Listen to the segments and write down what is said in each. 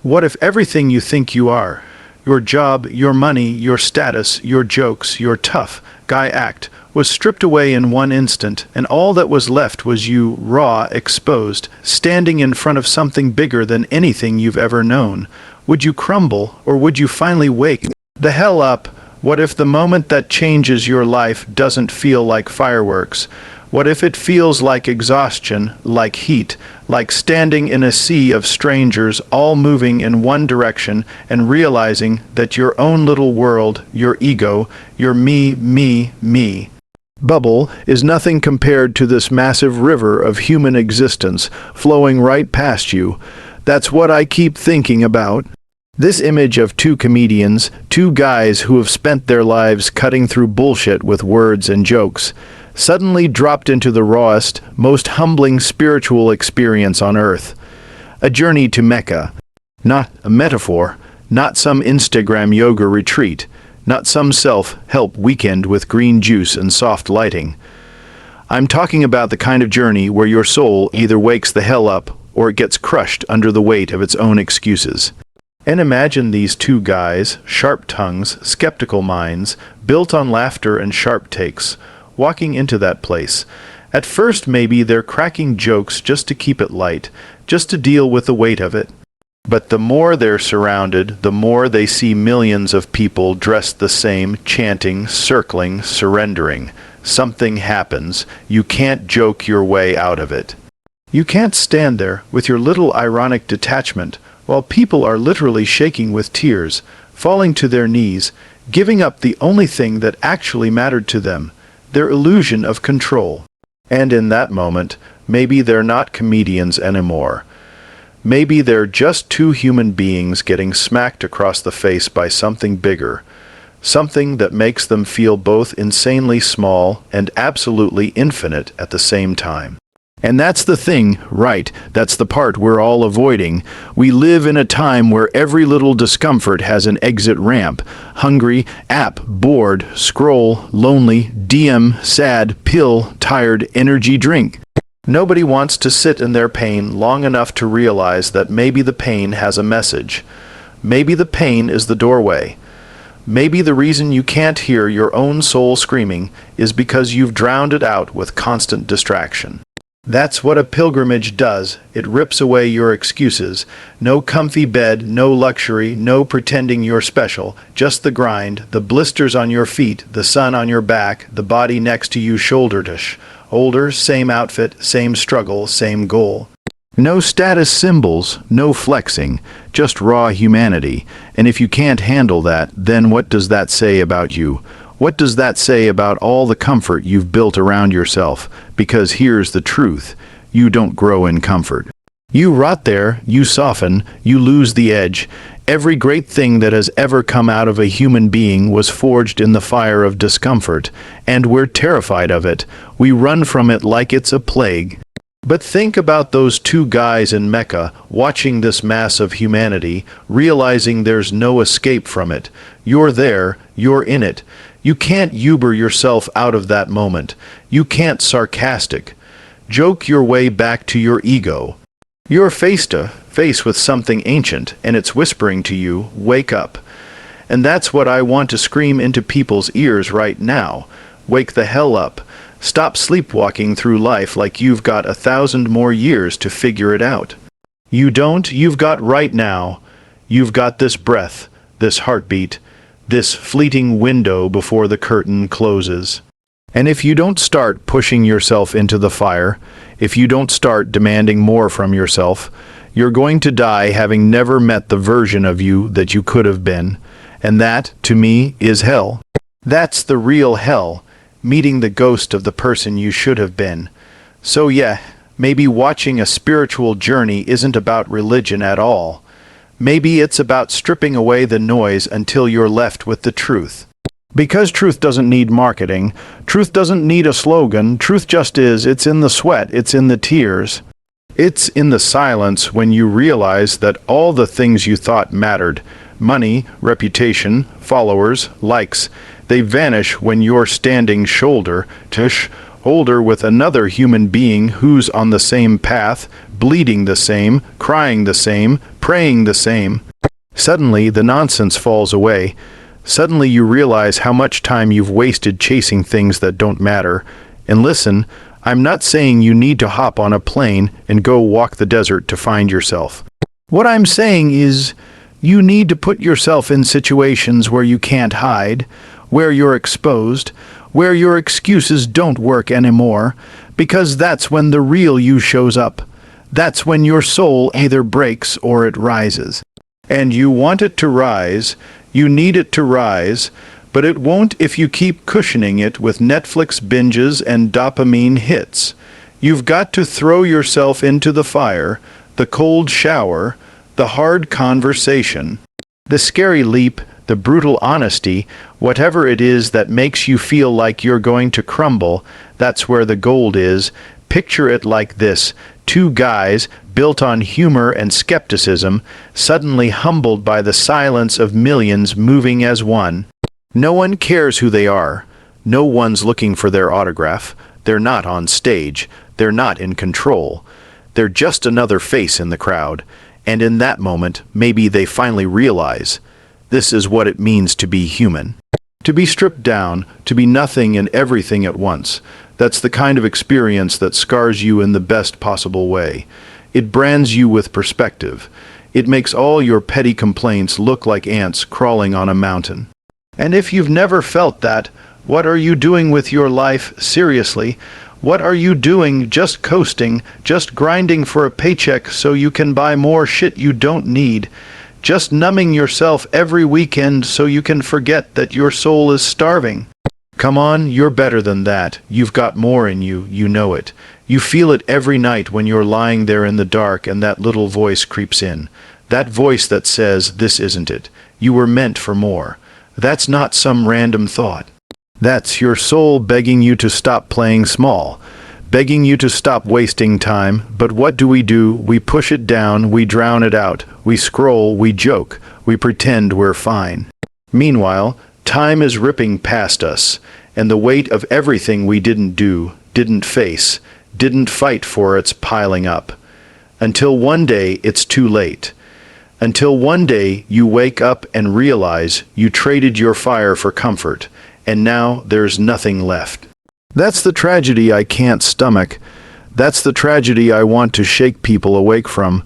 What if everything you think you are, your job, your money, your status, your jokes, your tough guy act, was stripped away in one instant, and all that was left was you, raw, exposed, standing in front of something bigger than anything you've ever known? Would you crumble, or would you finally wake the hell up? What if the moment that changes your life doesn't feel like fireworks? What if it feels like exhaustion, like heat, like standing in a sea of strangers all moving in one direction and realizing that your own little world, your ego, your me, bubble is nothing compared to this massive river of human existence flowing right past you? That's what I keep thinking about. This image of two comedians, two guys who have spent their lives cutting through bullshit with words and jokes, suddenly dropped into the rawest, most humbling spiritual experience on earth. A journey to Mecca. Not a metaphor, not some Instagram yoga retreat, not some self-help weekend with green juice and soft lighting. I'm talking about the kind of journey where your soul either wakes the hell up or it gets crushed under the weight of its own excuses. And imagine these two guys, sharp tongues, skeptical minds, built on laughter and sharp takes, walking into that place. At first maybe they're cracking jokes just to keep it light, just to deal with the weight of it. But the more they're surrounded, the more they see millions of people dressed the same, chanting, circling, surrendering. Something happens. You can't joke your way out of it. You can't stand there with your little ironic detachment while people are literally shaking with tears, falling to their knees, giving up the only thing that actually mattered to them, their illusion of control. And in that moment, maybe they're not comedians anymore. Maybe they're just two human beings getting smacked across the face by something bigger, something that makes them feel both insanely small and absolutely infinite at the same time. And that's the thing, right? That's the part we're all avoiding. We live in a time where every little discomfort has an exit ramp. Hungry, app, bored, scroll, lonely, DM, sad, pill, tired, energy drink. Nobody wants to sit in their pain long enough to realize that maybe the pain has a message. Maybe the pain is the doorway. Maybe the reason you can't hear your own soul screaming is because you've drowned it out with constant distraction. That's what a pilgrimage does. It rips away your excuses. No comfy bed, no luxury, no pretending you're special. Just the grind, the blisters on your feet, the sun on your back, the body next to you shoulder-to-shoulder. Older, same outfit, same struggle, same goal. No status symbols, no flexing, just raw humanity. And if you can't handle that, then what does that say about you? What does that say about all the comfort you've built around yourself? Because here's the truth. You don't grow in comfort. You rot there, you soften, you lose the edge. Every great thing that has ever come out of a human being was forged in the fire of discomfort, and we're terrified of it. We run from it like it's a plague. But think about those two guys in Mecca, watching this mass of humanity, realizing there's no escape from it. You're there, you're in it. You can't Uber yourself out of that moment. You can't sarcastic. Joke your way back to your ego. You're face to face with something ancient, and it's whispering to you, wake up. And that's what I want to scream into people's ears right now. Wake the hell up. Stop sleepwalking through life like you've got 1,000 more years to figure it out. You don't, you've got right now. You've got this breath, this heartbeat, this fleeting window before the curtain closes. And if you don't start pushing yourself into the fire, if you don't start demanding more from yourself, you're going to die having never met the version of you that you could have been. And that, to me, is hell. That's the real hell, meeting the ghost of the person you should have been. So yeah, maybe watching a spiritual journey isn't about religion at all. Maybe it's about stripping away the noise until you're left with the truth. Because truth doesn't need marketing, truth doesn't need a slogan, truth just is. It's in the sweat, it's in the tears. It's in the silence when you realize that all the things you thought mattered, money, reputation, followers, likes, they vanish when you're standing shoulder to shoulder with another human being who's on the same path, bleeding the same, crying the same, praying the same. Suddenly, the nonsense falls away. Suddenly you realize how much time you've wasted chasing things that don't matter. And listen, I'm not saying you need to hop on a plane and go walk the desert to find yourself. What I'm saying is, you need to put yourself in situations where you can't hide, where you're exposed, where your excuses don't work anymore, because that's when the real you shows up. That's when your soul either breaks or it rises. And you want it to rise, you need it to rise, but it won't if you keep cushioning it with Netflix binges and dopamine hits. You've got to throw yourself into the fire, the cold shower, the hard conversation, the scary leap, the brutal honesty, whatever it is that makes you feel like you're going to crumble. That's where the gold is. Picture it like this: two guys, built on humor and skepticism, suddenly humbled by the silence of millions moving as one. No one cares who they are. No one's looking for their autograph. They're not on stage. They're not in control. They're just another face in the crowd. And in that moment, maybe they finally realize, this is what it means to be human. To be stripped down, to be nothing and everything at once. That's the kind of experience that scars you in the best possible way. It brands you with perspective. It makes all your petty complaints look like ants crawling on a mountain. And if you've never felt that, what are you doing with your life, seriously? What are you doing just coasting, just grinding for a paycheck so you can buy more shit you don't need? Just numbing yourself every weekend so you can forget that your soul is starving? Come on, you're better than that. You've got more in you, you know it. You feel it every night when you're lying there in the dark and that little voice creeps in. That voice that says, this isn't it. You were meant for more. That's not some random thought. That's your soul begging you to stop playing small, begging you to stop wasting time. But what do? We push it down, we drown it out, we scroll, we joke, we pretend we're fine. Meanwhile, time is ripping past us, and the weight of everything we didn't do, didn't face, didn't fight for, it's piling up. Until one day it's too late. Until one day you wake up and realize you traded your fire for comfort, and now there's nothing left. That's the tragedy I can't stomach. That's the tragedy I want to shake people awake from.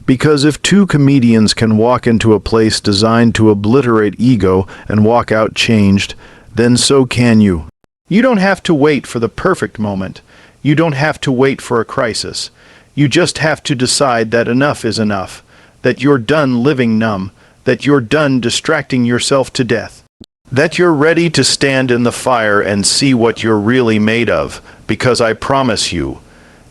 Because if two comedians can walk into a place designed to obliterate ego and walk out changed, then so can you. You don't have to wait for the perfect moment. You don't have to wait for a crisis. You just have to decide that enough is enough, that you're done living numb, that you're done distracting yourself to death. That you're ready to stand in the fire and see what you're really made of, because I promise you,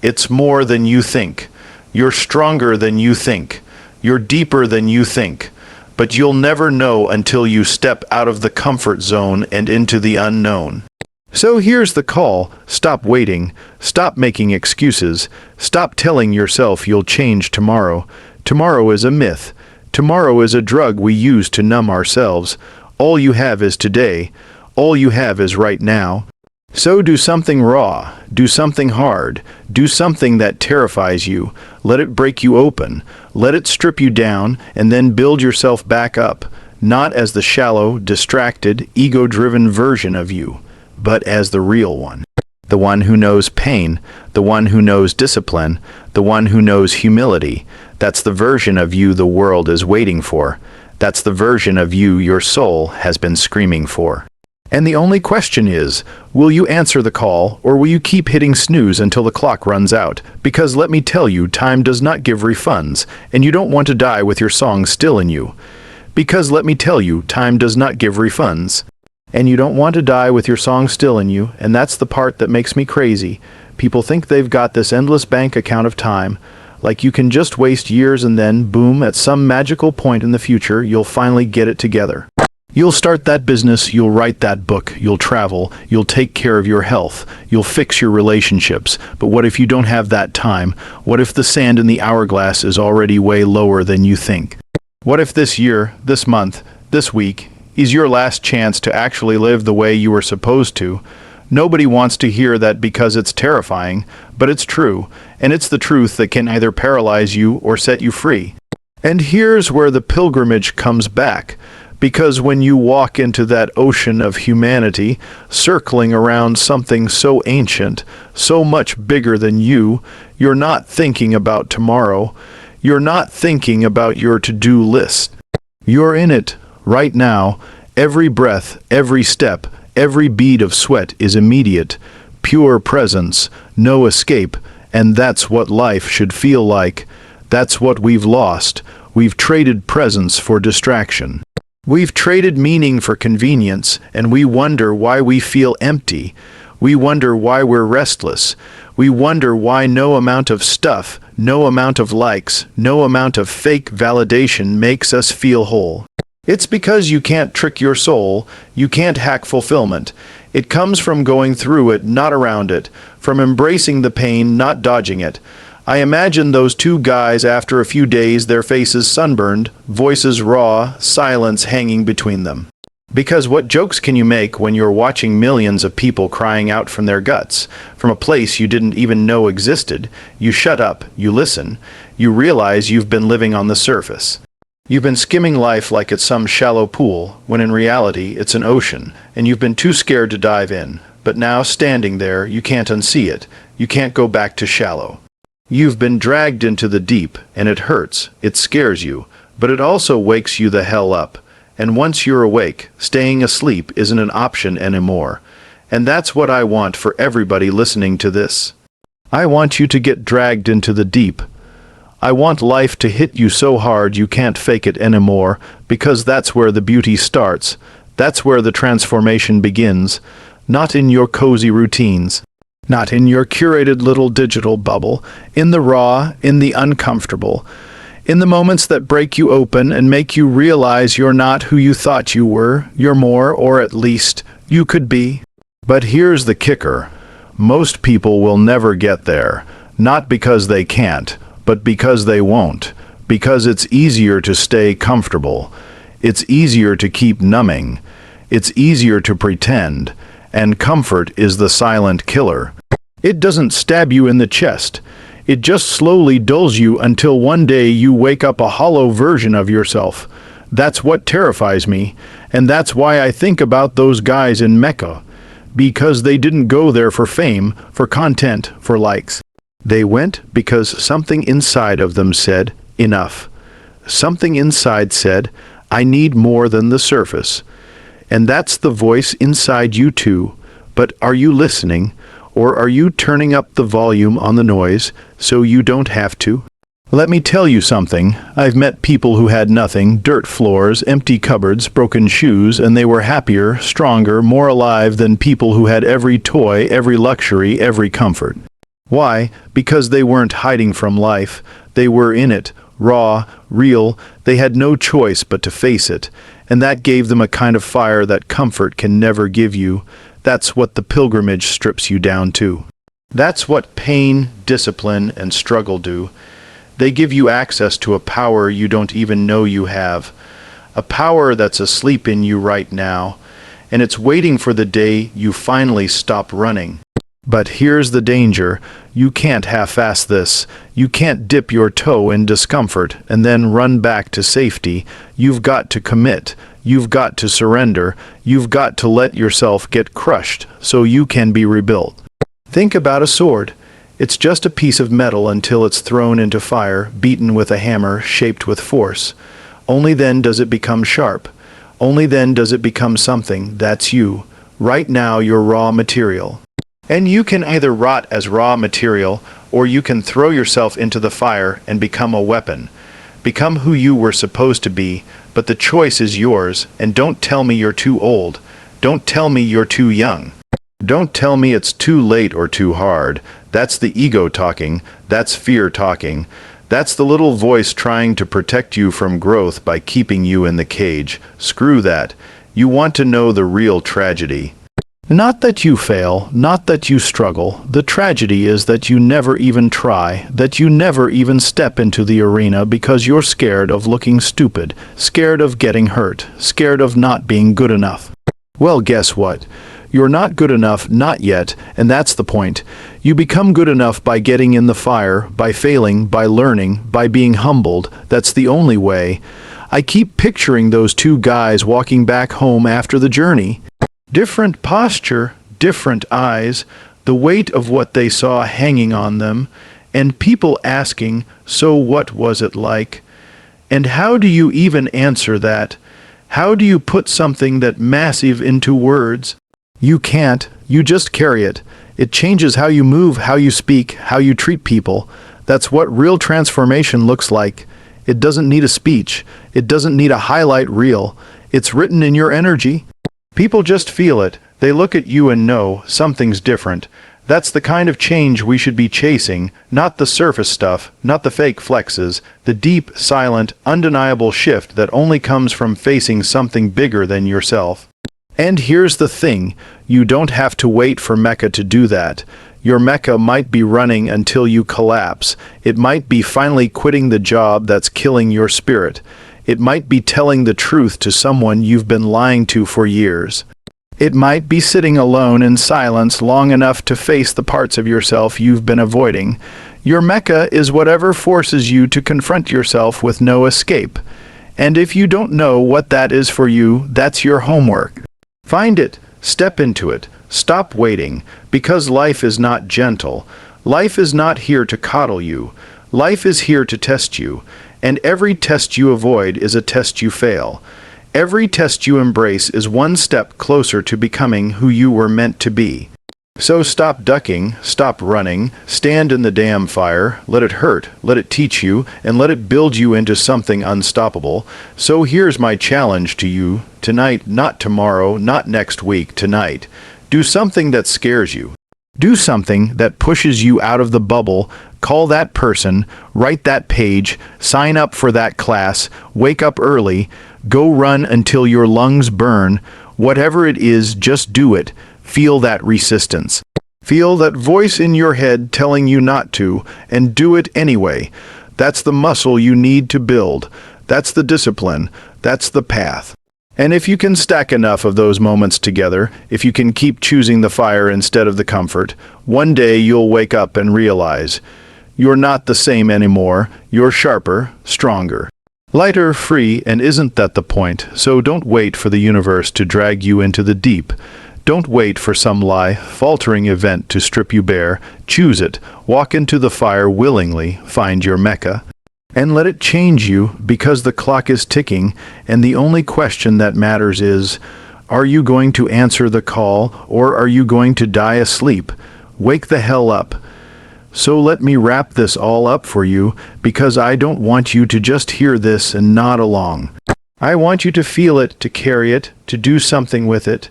it's more than you think. You're stronger than you think. You're deeper than you think. But you'll never know until you step out of the comfort zone and into the unknown. So here's the call. Stop waiting. Stop making excuses. Stop telling yourself you'll change tomorrow. Tomorrow is a myth. Tomorrow is a drug we use to numb ourselves. All you have is today. All you have is right now. So do something raw. Do something hard. Do something that terrifies you. Let it break you open. Let it strip you down, and then build yourself back up. Not as the shallow, distracted, ego-driven version of you, but as the real one. The one who knows pain. The one who knows discipline. The one who knows humility. That's the version of you the world is waiting for. That's the version of you your soul has been screaming for. And the only question is, will you answer the call, or will you keep hitting snooze until the clock runs out? Because let me tell you, time does not give refunds, and you don't want to die with your song still in you. Because let me tell you, time does not give refunds, and you don't want to die with your song still in you, and that's the part that makes me crazy. People think they've got this endless bank account of time, like you can just waste years and then, boom, at some magical point in the future, you'll finally get it together. You'll start that business, you'll write that book, you'll travel, you'll take care of your health, you'll fix your relationships. But what if you don't have that time? What if the sand in the hourglass is already way lower than you think? What if this year, this month, this week, is your last chance to actually live the way you were supposed to? Nobody wants to hear that because it's terrifying, but it's true, and it's the truth that can either paralyze you or set you free. And here's where the pilgrimage comes back, because when you walk into that ocean of humanity, circling around something so ancient, so much bigger than you, you're not thinking about tomorrow. You're not thinking about your to-do list. You're in it, right now. Every breath, every step, every bead of sweat is immediate, pure presence, no escape, and that's what life should feel like. That's what we've lost. We've traded presence for distraction. We've traded meaning for convenience, and we wonder why we feel empty. We wonder why we're restless. We wonder why no amount of stuff, no amount of likes, no amount of fake validation makes us feel whole. It's because you can't trick your soul, you can't hack fulfillment. It comes from going through it, not around it, from embracing the pain, not dodging it. I imagine those two guys after a few days, their faces sunburned, voices raw, silence hanging between them. Because what jokes can you make when you're watching millions of people crying out from their guts, from a place you didn't even know existed? You shut up, you listen, you realize you've been living on the surface. You've been skimming life like it's some shallow pool, when in reality it's an ocean, and you've been too scared to dive in. But now, standing there, you can't unsee it. You can't go back to shallow. You've been dragged into the deep, and it hurts, it scares you, but it also wakes you the hell up. And once you're awake, staying asleep isn't an option anymore. And that's what I want for everybody listening to this. I want you to get dragged into the deep. I want life to hit you so hard you can't fake it anymore, because that's where the beauty starts. That's where the transformation begins, not in your cozy routines. Not in your curated little digital bubble, in the raw, in the uncomfortable, in the moments that break you open and make you realize you're not who you thought you were, you're more, or at least, you could be. But here's the kicker. Most people will never get there, not because they can't, but because they won't, because it's easier to stay comfortable. It's easier to keep numbing. It's easier to pretend, and comfort is the silent killer. It doesn't stab you in the chest. It just slowly dulls you until one day you wake up a hollow version of yourself. That's what terrifies me, and that's why I think about those guys in Mecca. Because they didn't go there for fame, for content, for likes. They went because something inside of them said, enough. Something inside said, I need more than the surface. And that's the voice inside you too. But are you listening? Or are you turning up the volume on the noise so you don't have to? Let me tell you something. I've met people who had nothing, dirt floors, empty cupboards, broken shoes, and they were happier, stronger, more alive than people who had every toy, every luxury, every comfort. Why? Because they weren't hiding from life. They were in it, raw, real. They had no choice but to face it. And that gave them a kind of fire that comfort can never give you. That's what the pilgrimage strips you down to. That's what pain, discipline, and struggle do. They give you access to a power you don't even know you have. A power that's asleep in you right now, and it's waiting for the day you finally stop running. But here's the danger. You can't half-ass this. You can't dip your toe in discomfort and then run back to safety. You've got to commit. You've got to surrender. You've got to let yourself get crushed so you can be rebuilt. Think about a sword. It's just a piece of metal until it's thrown into fire, beaten with a hammer, shaped with force. Only then does it become sharp. Only then does it become something. That's you. Right now you're raw material. And you can either rot as raw material, or you can throw yourself into the fire and become a weapon. Become who you were supposed to be, but the choice is yours, and don't tell me you're too old. Don't tell me you're too young. Don't tell me it's too late or too hard. That's the ego talking. That's fear talking. That's the little voice trying to protect you from growth by keeping you in the cage. Screw that. You want to know the real tragedy. Not that you fail, not that you struggle. The tragedy is that you never even try, that you never even step into the arena because you're scared of looking stupid, scared of getting hurt, scared of not being good enough. Well, guess what? You're not good enough, not yet, and that's the point. You become good enough by getting in the fire, by failing, by learning, by being humbled. That's the only way. I keep picturing those two guys walking back home after the journey. Different posture, different eyes, the weight of what they saw hanging on them, and people asking, "So what was it like?" And how do you even answer that? How do you put something that massive into words? You can't. You just carry it. It changes how you move, how you speak, how you treat people. That's what real transformation looks like. It doesn't need a speech. It doesn't need a highlight reel. It's written in your energy. People just feel it. They look at you and know something's different. That's the kind of change we should be chasing, not the surface stuff, not the fake flexes, the deep, silent, undeniable shift that only comes from facing something bigger than yourself. And here's the thing, you don't have to wait for Mecca to do that. Your Mecca might be running until you collapse. It might be finally quitting the job that's killing your spirit. It might be telling the truth to someone you've been lying to for years. It might be sitting alone in silence long enough to face the parts of yourself you've been avoiding. Your Mecca is whatever forces you to confront yourself with no escape. And if you don't know what that is for you, that's your homework. Find it, step into it, stop waiting, because life is not gentle. Life is not here to coddle you. Life is here to test you, and every test you avoid is a test you fail. Every test you embrace is one step closer to becoming who you were meant to be. So stop ducking, stop running, stand in the damn fire, let it hurt, let it teach you, and let it build you into something unstoppable. So here's my challenge to you, tonight, not tomorrow, not next week, tonight. Do something that scares you. Do something that pushes you out of the bubble. Call that person, write that page, sign up for that class, wake up early, go run until your lungs burn. Whatever it is, just do it. Feel that resistance. Feel that voice in your head telling you not to, and do it anyway. That's the muscle you need to build. That's the discipline. That's the path. And if you can stack enough of those moments together, if you can keep choosing the fire instead of the comfort, one day you'll wake up and realize you're not the same anymore. You're sharper, stronger, lighter, free, and isn't that the point? So don't wait for the universe to drag you into the deep. Don't wait for some faltering event to strip you bare. Choose it. Walk into the fire willingly. Find your Mecca. And let it change you, because the clock is ticking, and the only question that matters is, are you going to answer the call, or are you going to die asleep? Wake the hell up. So let me wrap this all up for you, because I don't want you to just hear this and nod along. I want you to feel it, to carry it, to do something with it.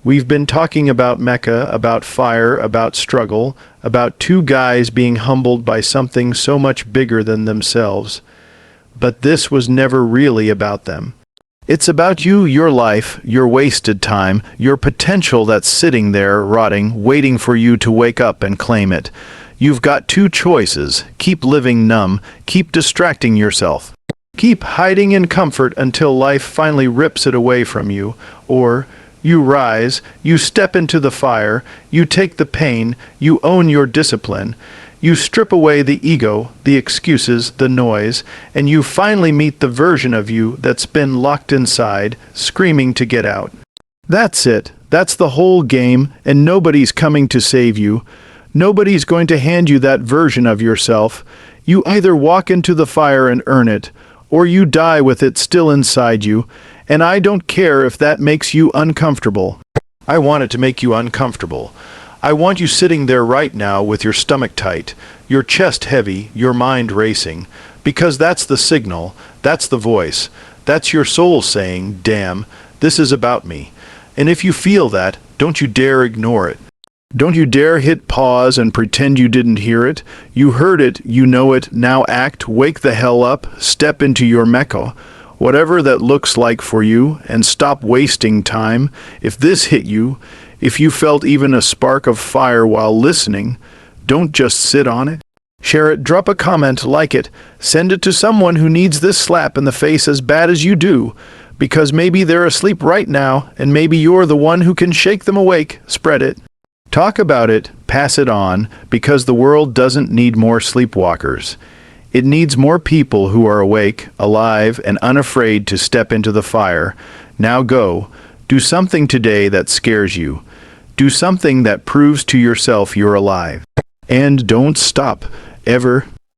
We've been talking about Mecca, about fire, about struggle, about two guys being humbled by something so much bigger than themselves. But this was never really about them. It's about you, your life, your wasted time, your potential that's sitting there rotting, waiting for you to wake up and claim it. You've got two choices. Keep living numb, keep distracting yourself. Keep hiding in comfort until life finally rips it away from you, or you rise, you step into the fire, you take the pain, you own your discipline, you strip away the ego, the excuses, the noise, and you finally meet the version of you that's been locked inside, screaming to get out. That's it. That's the whole game, and nobody's coming to save you. Nobody's going to hand you that version of yourself. You either walk into the fire and earn it, or you die with it still inside you, and I don't care if that makes you uncomfortable. I want it to make you uncomfortable. I want you sitting there right now with your stomach tight, your chest heavy, your mind racing, because that's the signal, that's the voice, that's your soul saying, damn, this is about me. And if you feel that, don't you dare ignore it. Don't you dare hit pause and pretend you didn't hear it. You heard it, you know it, now act, wake the hell up, step into your Mecca, whatever that looks like for you, and stop wasting time. If this hit you, if you felt even a spark of fire while listening, don't just sit on it. Share it, drop a comment, like it, send it to someone who needs this slap in the face as bad as you do, because maybe they're asleep right now, and maybe you're the one who can shake them awake. Spread it. Talk about it, pass it on, because the world doesn't need more sleepwalkers. It needs more people who are awake, alive, and unafraid to step into the fire. Now go. Do something today that scares you. Do something that proves to yourself you're alive. And don't stop, ever.